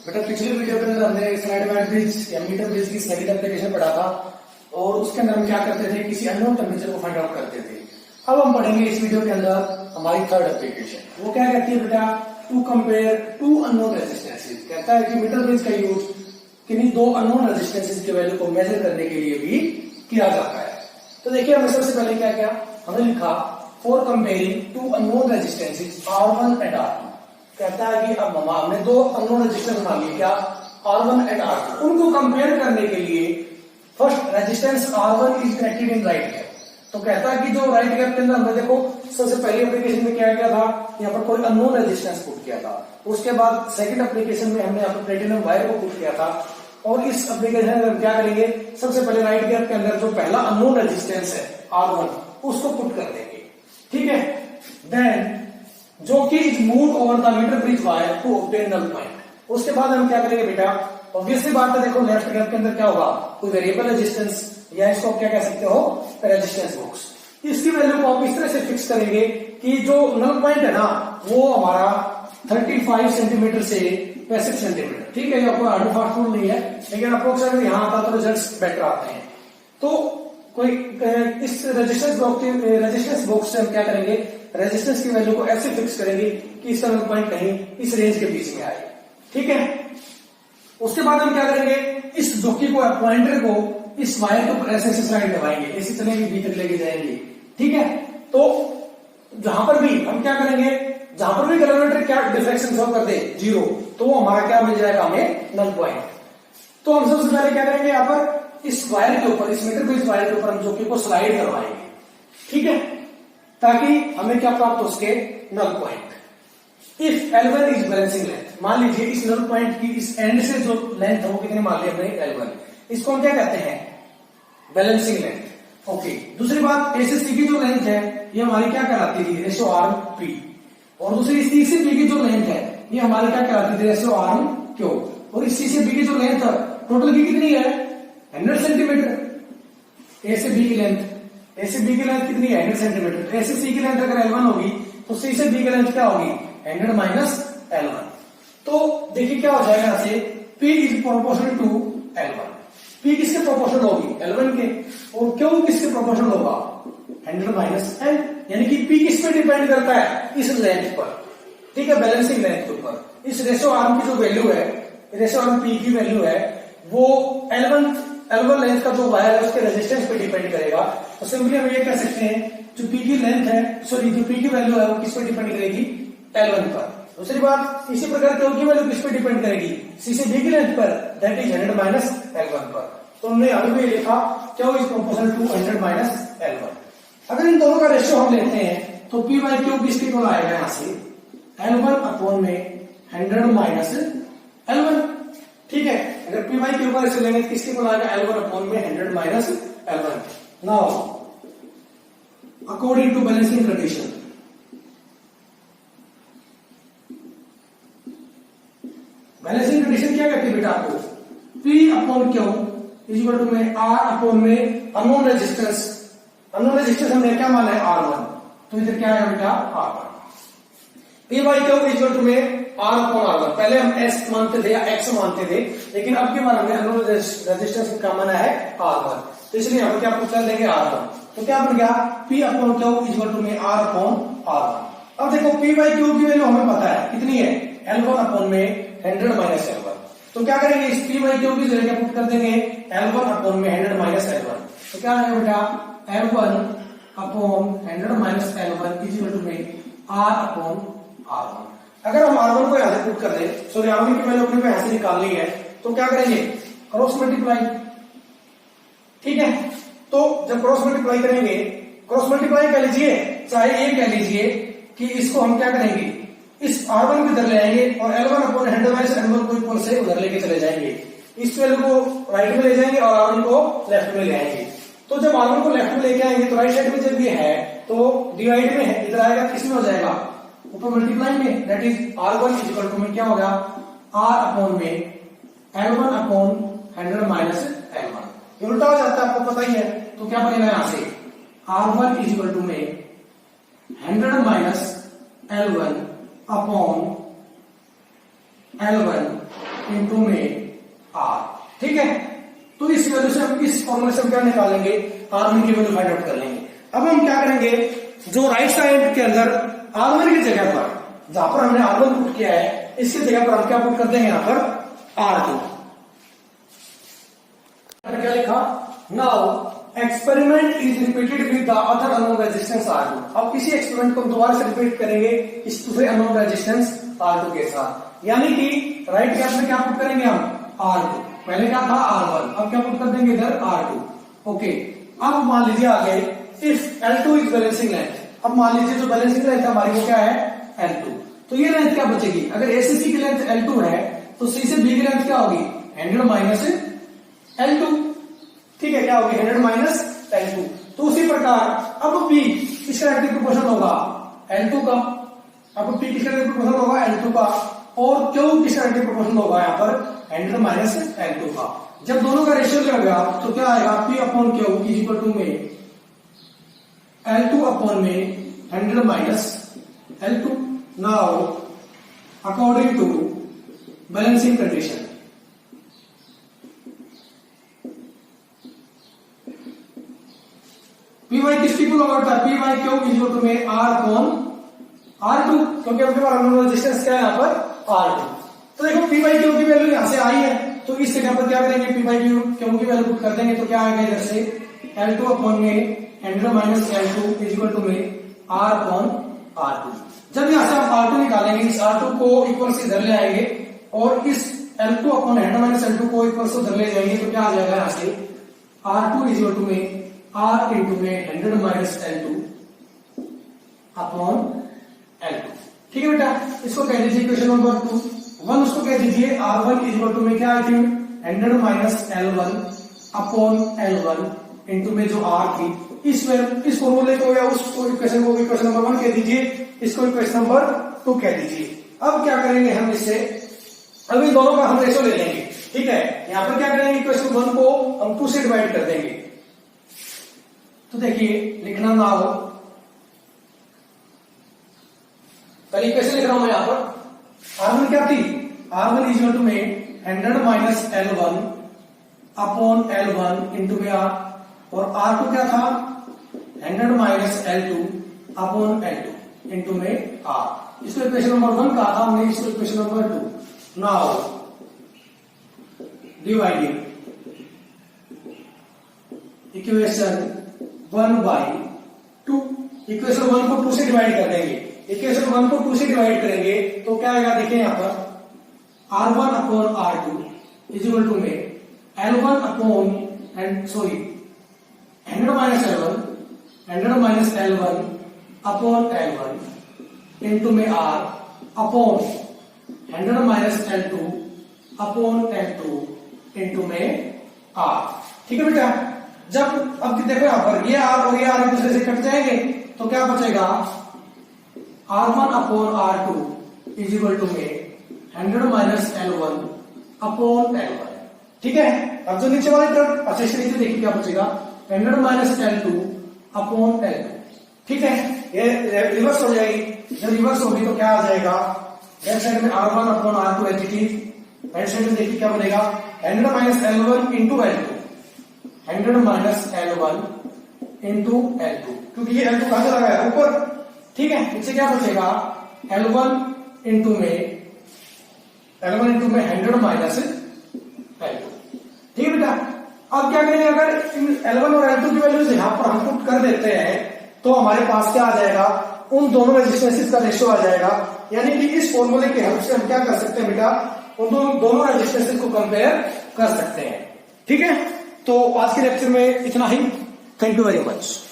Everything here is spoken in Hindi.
बेटा पिछले वीडियो के अंदर हमने स्लाइड बैट ब्रिज या मीटर ब्रिज की सेकंड एप्लीकेशन पढ़ा था और उसके अंदर हम क्या करते थे, किसी अननोन टेम्परेचर को फाइंड आउट करते थे। अब हम पढ़ेंगे इस वीडियो के अंदर हमारी थर्ड एप्लीकेशन। वो क्या कहती है बेटा, to compare two unknown resistances. कहता है कि मीटर ब्रिज का यूज किन्हीं दो अननोन रेजिस्टेंसेज के वैल्यू को मेजर करने के लिए भी किया जाता है। तो देखिए हमने सबसे पहले क्या किया, हमने लिखा for comparing two unknown resistances R1 and R2। कहता है कि अब हमने दो अननोन रेजिस्टेंस बना लिए, क्या R1 एंड R2। उनको कंपेयर करने के लिए first resistance R1 is connected in right gap. तो कहता है कि जो राइट गैप के अंदर हमने देखो सबसे पहली एप्लीकेशन में क्या किया था, यहाँ पर कोई अननोन रेजिस्टेंस पुट किया था। उसके बाद सेकंड एप्लीकेशन में हमने यहाँ पर प्लेटिनम वायर को पुट किया था। और इस एप्लीकेशन में हम क्या करेंगे, सबसे पहले राइट गैप के अंदर जो पहला अननोन रेजिस्टेंस है R1 उसको पुट कर देंगे, ठीक है। देन जो कि is move over the meter bridge wire to obtain null point. उसके बाद हम क्या करेंगे बेटा, ऑब्वियसली बात है, देखो लेफ्ट गैप के अंदर क्या होगा, कोई वेरिएबल रेजिस्टेंस या इसको क्या कह सकते हो, रेजिस्टेंस बॉक्स। इसकी वैल्यू को आप इस तरह से फिक्स करेंगे कि जो नल पॉइंट है ना वो हमारा 35 सेंटीमीटर से 65 सेंटीमीटर, ठीक है। ये आपको हार्ड फास्ट रूल नहीं है, लेकिन अप्रोक्सीमेटली यहां आता तो रिजल्ट बेटर आते हैं। तो कोई इस रेजिस्टेंस बॉक्स से हम क्या करेंगे, रेजिस्टेंस की वैल्यू को ऐसे फिक्स करेंगे कि इसका नल पॉइंट कहीं इस रेंज के बीच में आए, ठीक है। उसके बाद हम क्या करेंगे, इस जोकी को पॉइंटर को इस वायर के ऊपर ऐसे स्लाइड दबाएंगे, इसी तरह की बी तक लेके जाएंगे, ठीक है। तो जहां पर भी हम क्या करेंगे, जहां पर भी कैलकुलेटर क्या डिफ्लेक्शन शो कर दे 0, तो वो हमारा क्या मिल जाएगा, हमें नल पॉइंट। तो हम सबसे पहले क्या करेंगे, यहाँ पर इस वायर के ऊपर, इस मीटर ब्रिज वायर के ऊपर हम जोकी को स्लाइड करवाएंगे, ठीक है, ताकि हमें क्या प्राप्त हो सके, null point. If L1 is balancing length, मान लीजिए इस नल पॉइंट की इस एंड से जो लेंथ है वो कितनी मान ली हमने, L1। इसको हम क्या कहते हैं, बैलेंसिंग लेंथ, ओके। दूसरी बात, A से C की जो लेंथ है ये हमारी क्या कहलाती थी, रेशियो R/P। और दूसरी C से B की जो लेंथ है ये हमारी क्या कहलाती थी, रेशियो R/Q। और इस C से B की जो लेंथ है टोटल की कितनी है, 100 सेंटीमीटर। A से B की लेंथ, A से B की लेंथ कितनी है, 100 सेंटीमीटर। A से C की लेंथ अगर L1 होगी तो C से B की लेंथ क्या होगी, 100 माइनस L1। तो देखिए क्या हो जाएगा, यहाँ से P is proportional to L1। P किसके प्रोपोर्शनल होगी, L1 के। और Q किसके प्रोपोर्शनल होगा, 100 माइनस L। यानी कि P किस पे डिपेंड करता है, इस लेंथ पर, ठीक है, बैलेंसिंग लेंथ के ऊपर। इस रेशियो आर्म की जो वैल्यू है, रेशियो आर्म P की वैल्यू है, वो L1 लेंथ का जो वायर है उसके रेजिस्टेंस पे डिपेंड करेगा। तो सिंपली हम ये कह सकते हैं जो P की लेंथ है, सॉरी जो P की वैल्यू है वो किस पे डिपेंड करेगी, L1 पर। दूसरी बात, इसी प्रकार Q की वैल्यू किस पे डिपेंड करेगी, C से B की लेंथ पर, दैट इज 100 माइनस L1 पर। तो हमने यहां पे लिखा Q is proportional to 100 minus L1। अगर इन दोनों का रेशियो हम लेते हैं तो P बाई Q किसके इक्वल आएगा, यहां से L1 अपॉन में 100 माइनस L1, ठीक है। अगर P बाई Q का रेशियो लेंगे तो किसके इक्वल आएगा, L1 अपॉन में 100 minus L1। Now according to balancing condition, balancing condition क्या कहती है बेटा आपको, P upon Q is equal to में R अपॉन में अननोन रेजिस्टेंस। अननोन रेजिस्टेंस हमने क्या माना है, R1। तो इधर क्या है बेटा, R1। P by Q is equal to में R अपॉन R1। पहले हम S मानते थे या X मानते थे, लेकिन अब के बार हमने अननोन रेजिस्टेंस का माना है R1। तो इसलिए हम क्या पूछा देंगे, R1। तो क्या बन गया, P upon Q is equal to में R अपॉन R1। अब देखो P बाई Q की वैल्यू हमें पता है कितनी है, L1 अपॉन में 100 माइनस L1। तो क्या करेंगे, इस P बाई Q की जगह पुट कर देंगे L1 अपॉन में 100 माइनस L1। तो क्या आएगा बेटा, L1 upon 100 minus L1 is equal to में R अपॉन R1। अगर हम R1 को यहां से पुट कर दें, सॉरी R1 की वैल्यू अपने को यहां से निकालनी है, तो क्या करेंगे, क्रॉस मल्टीप्लाई, ठीक है। तो जब क्रॉस मल्टीप्लाई करेंगे, क्रॉस मल्टीप्लाई कह लीजिए चाहे ये कह लीजिए कि इसको हम क्या करेंगे, इस R1 को इधर ले आएंगे और L1 अपॉन 100 माइनस L1 को इक्वल से उधर लेके चले जाएंगे। इस वैल्यू को राइट में ले जाएंगे और R1 को लेफ्ट में ले आएंगे। तो जब R1 को लेफ्ट में लेके आएंगे तो राइट साइड में जब ये है तो डिवाइड में है, इधर आएगा किस में हो जाएगा, ऊपर मल्टीप्लाई में, that is R1 is equal to में क्या होगा, R अपॉन में L1 अपॉन 100 माइनस L1। ये उल्टा हो जाता है, आपको पता ही है। तो क्या बनेगा, यहां से R1 इज इक्वल टू में 100 minus L1 upon L1 into में आर। ठीक है, तो इस वैल्यू से हम इस फॉर्मूले से हम क्या निकालेंगे, R1 की वैल्यू फाइंड आउट कर लेंगे। अब हम क्या करेंगे, जो राइट साइड के अंदर R1 की जगह पर जहां पर हमने R1 पुट किया है, इसकी जगह पर हम क्या पुट कर देंगे, यहां पर R2। क्या लिखा, now experiment is repeated with the other unknown resistance R2। अब इसी एक्सपेरिमेंट को हम दोबारा से रिपीट करेंगे इस दूसरे अननोन रेजिस्टेंस R2 के साथ, यानी कि राइट गैप में क्या पुट करेंगे हम, R2। पहले क्या था R1, अब क्या पुट कर देंगे इधर R2। ओके, अब मान लीजिए आगे if L2 is balancing length, अब मान लीजिए जो बैलेंसिंग लेंथ हमारी वो क्या है, L2। तो ये लेंथ क्या बचेगी, अगर A से C की लेंथ L2 है तो C से B की लेंथ क्या होगी, 100 माइनस L2। ठीक है, क्या होगी, 100 माइनस L2। तो उसी प्रकार अब P किसका रेडियल प्रोपोर्शन होगा, L2 का। अब P किसका रेडियल प्रोपोर्शन होगा, L2 का। और Q किसका रेडियल प्रोपोर्शन होगा यहाँ पर, 100 माइनस L2 का। जब दोनों का रेशियो क्या होगा तो क्या आएगा, P upon Q is equal to में L2 अपॉन में 100 minus L2। Now according to balancing condition, P by किसकी इक्वल होता है, P by Q is equal to में R अपॉन R2, क्योंकि आपके पास अननोन रेजिस्टेंस क्या है यहाँ पर, R2। तो देखो पी वाई क्यू की वैल्यू यहां से आई है, तो इस जगह पर क्या करेंगे, पी वाई क्यू की वैल्यू पुट कर देंगे, तो क्या आएगा इधर से L2 अपॉन में 100 minus L2 is equal to में R अपॉन R2। जब यहां से आप R2 निकालेंगे, इस R2 को इक्वल से इधर ले आएंगे और इस L2 अपॉन 100 माइनस L2 को इक्वल से उधर ले जाएंगे, तो क्या आ जाएगा यहाँ से R2 इज इक्वल टू में R इंटू में 100 माइनस L2 अपॉन L2। ठीक है बेटा, इसको कह दीजिए इक्वेशन नंबर 2। 1 उसको कह दीजिए R1 इज इक्वल टू में क्या आई थी, 100 minus L1 upon L1 into में जो R थी, इस फॉर्मूले को या उस इक्वेशन को इक्वेशन नंबर 1 कह दीजिए, इसको इक्वेशन नंबर 2 कह दीजिए। अब क्या करेंगे हम इससे, अब इन दोनों का हम रेशो ले लेंगे। ठीक है, यहां पर क्या करेंगे, इक्वेशन 1 को हम 2 से डिवाइड कर देंगे। तो देखिए लिखना ना हो, पहले इक्वेशन लिख रहा हूं मैं यहां पर। R1 क्या थी, R1 इज इक्वल टू में 100 minus L1 upon L1 into में R, और R2 क्या था, 100 minus L2 upon L2 into में R। इसको इक्वेशन नंबर 1 कहा था हमने, इसको equation number 2। Now dividing equation 1 by 2, equation 1 को 2 से डिवाइड कर देंगे। इक्वेशन 1 को 2 से डिवाइड करेंगे तो क्या आएगा, देखिए यहां पर R1 अपॉन R2 इज इक्वल टू में L1 upon 100 minus L1 100 minus L1 upon L1 into में R upon 100 minus L2 upon L2 into में R। ठीक है बेटा, जब अब देखो यहां पर ये R और ये R एक दूसरे से कट जाएंगे, तो क्या बचेगा, R1 अपॉन R2 इज इक्वल टू में 100 माइनस L1 अपॉन L1। ठीक है, अब जो नीचे वाली तरफ अच्छे से नीचे देखिए क्या बचेगा, 100 माइनस L2 अपॉन L2। ठीक है, ये रिवर्स हो जाएगी, जब रिवर्स होगी तो क्या आ जाएगा, लेफ्ट साइड में R1 अपॉन R2 as it is, right side में देखिए क्या बनेगा, 100 minus L1 into L2, 100 minus L1 into L2, क्योंकि ये L2 कहां चला गया, ऊपर। ठीक है, नीचे क्या बचेगा, L1 इंटू में 100 माइनस L2। ठीक है बेटा, अब क्या करेंगे, अगर इन L1 और L2 की वैल्यूज यहां पर हम पुट कर देते हैं तो हमारे पास क्या आ जाएगा, उन दोनों रेजिस्टेंसेस का रेशियो आ जाएगा। यानी कि इस फॉर्मूले की हेल्प से हम क्या कर सकते हैं बेटा, उन दोनों रेजिस्टेंसेस को कंपेयर कर सकते हैं। ठीक है, तो आज के लेक्चर में इतना ही। Thank you very much.